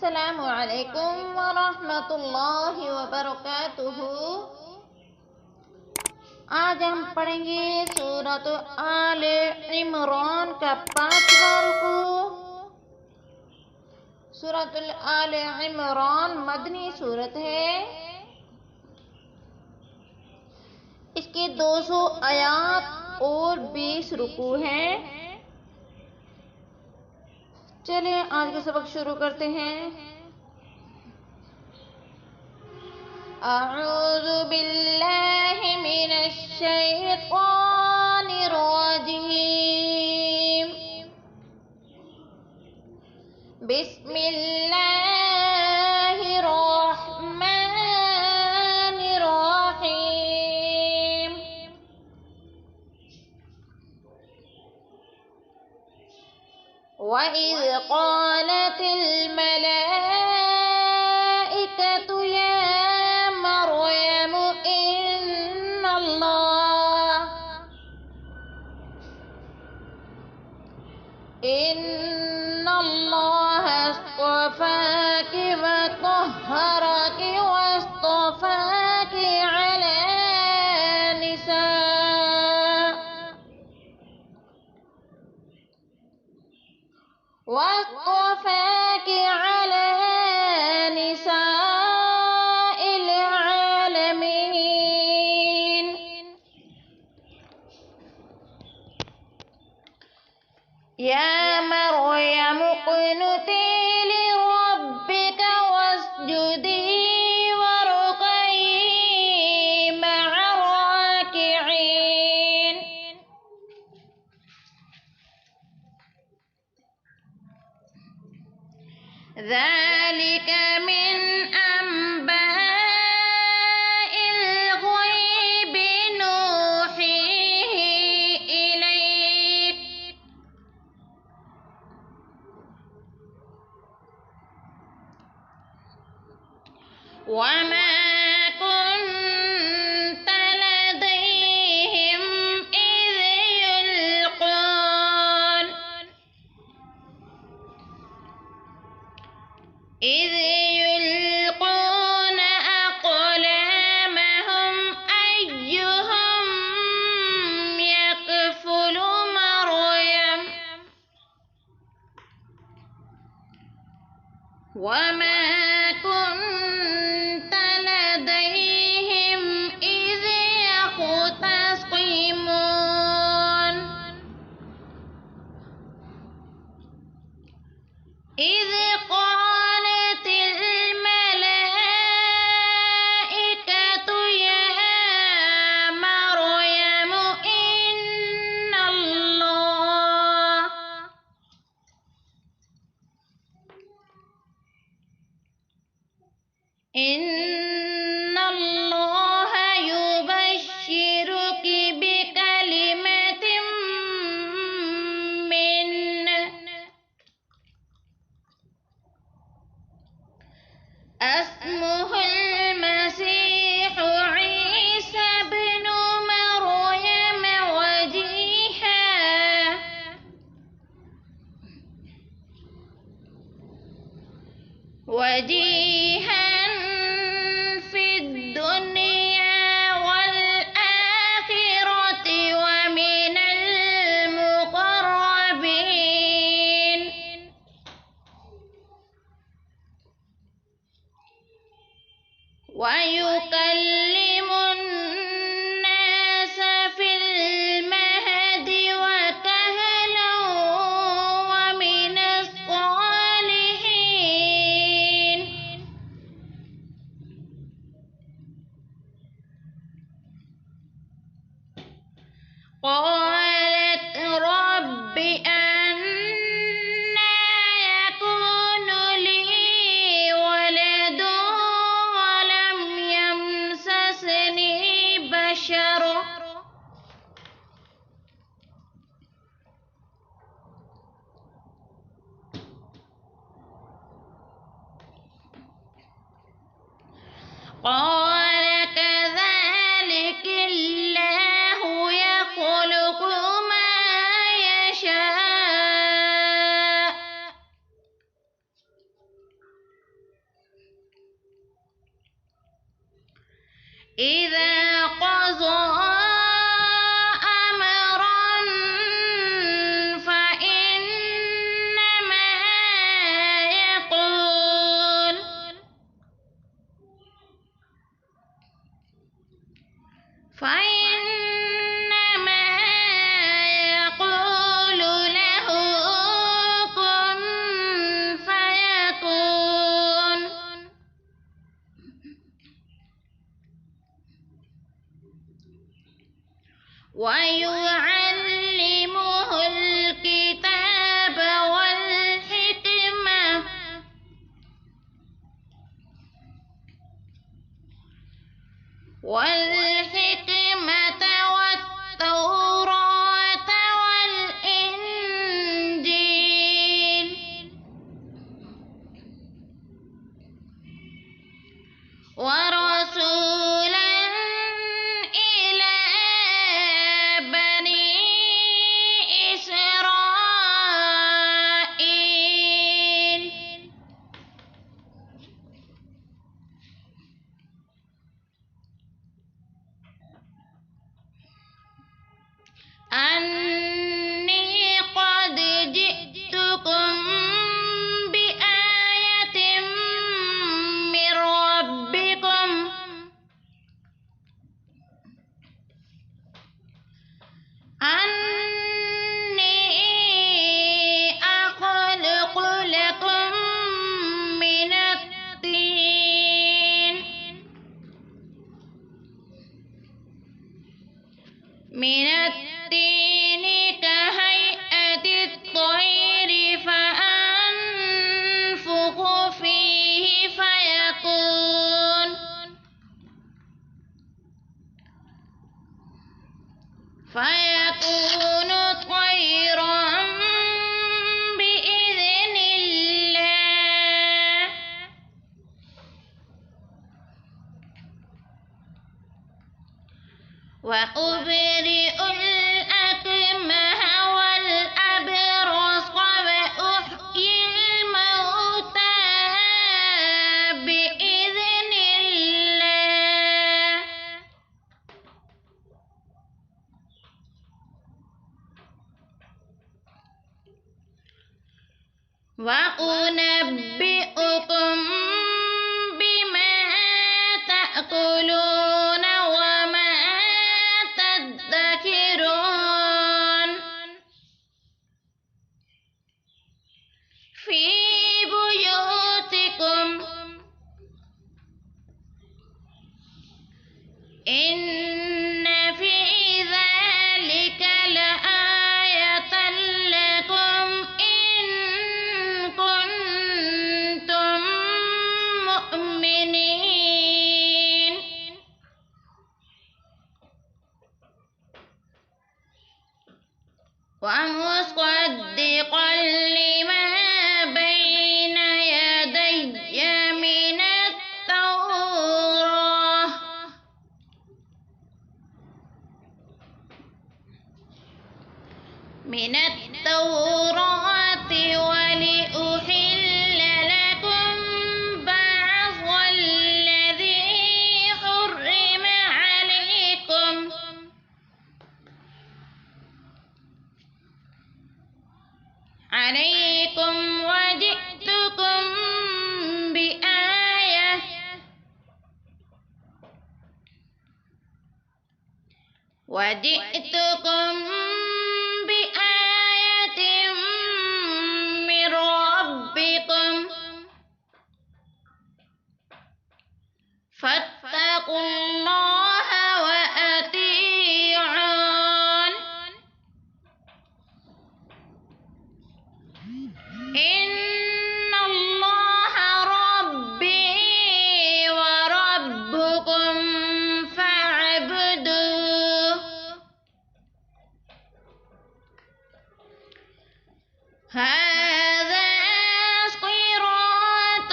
अस्सलामु अलैकुम वरहमतुल्लाहि वबरकातुहू। आज हम पढ़ेंगे सूरत आले इमरान का 5वां रुकू। सूरत आले इमरान मदनी सूरत है। इसके 200 आयात और 20 रुकू हैं। चलिए आज का सबक शुरू करते हैं। अऊज़ु बिल्लाहि मिनश शैतानिर रजीम। बिस्मिल्लाहिर रहमानिर रहीम। वइज़ क़ालतिल मलाइकतु या मरयम इन्नल्लाह अस्तफ़ाकि व तह्हरकि वस्तफ़ाकि अला निसाइल आलमीन। या मरयम क़ुनुती लिरब्बिक वस्जुदी वरकई मअ राकिईन। ज़ालिक मिन अंबाइल ग़ैबि नूहीही इलैक। वमा कुन्त लदैहिम इज़ युल्क़ून अक़लामहुम अय्युहुम यकफ़ुलु मर्यम। वमा कुन्त लदैहिम इज़ यख़्तसिमून। इज़ क़ालतिल मलाइकतु या मरयम इन्नल्लाह युबश्शिरुकी बिकलिमतिम मिन्ह अस्मुहुल मसीहु ईसा इब्नु मरयम वजीहन फिद दुनिया वल आखिरति व मिनल मुक़र्रबीन। वयुकल्लिमुन नास फिल महदि व कहलन व मिनस सालिहीन। क़ालत रब्बि अन्ना यकूनु ली वलदुन वलम यमससनी बशर قال كذلك الله يخلق ما يشاء فإنما يقول له كن فيكون ويعلمه الكتاب والحكمة والتوراة والإنجيل ورسولا إلى بني إسرائيل أني قد جئتكم بآية من ربكم أني أخلق لكم من الطين كهيئة الطير فأنفخ فيه فيكون طيرا بإذن الله وأبرئ الأكمه والأبرص وأحيي الموتى بإذن الله وأنبئكم بما تأكلون وما تدخرون في بيوتكم إن في ذلك لآية لكم إن كنتم مؤمنين ومصدقا لما بين يدي من التوراة ولأحل لكم بعض الذي حرم عليكم وجئتكم بآية من ربكم فاتقوا الله وأطيعون إن الله ربي وربكم فاعبدوه هذا صراط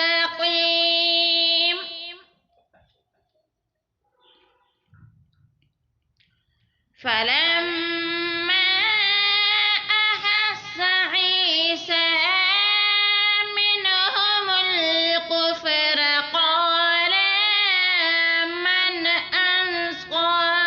مستقيم فلما أحس عيسى منهم الكفر قال من أنصاري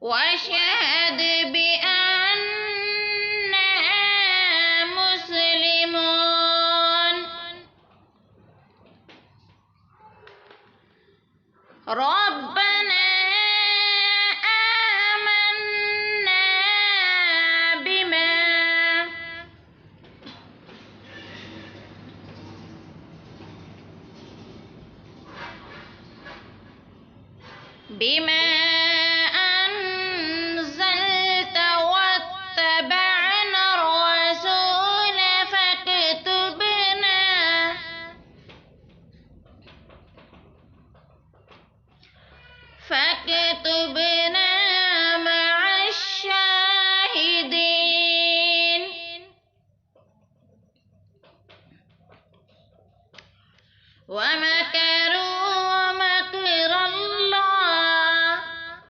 وأشهد بأننا مسلمون. ربنا آمنا بما أنزلت واتبعنا الرسول فاكتبنا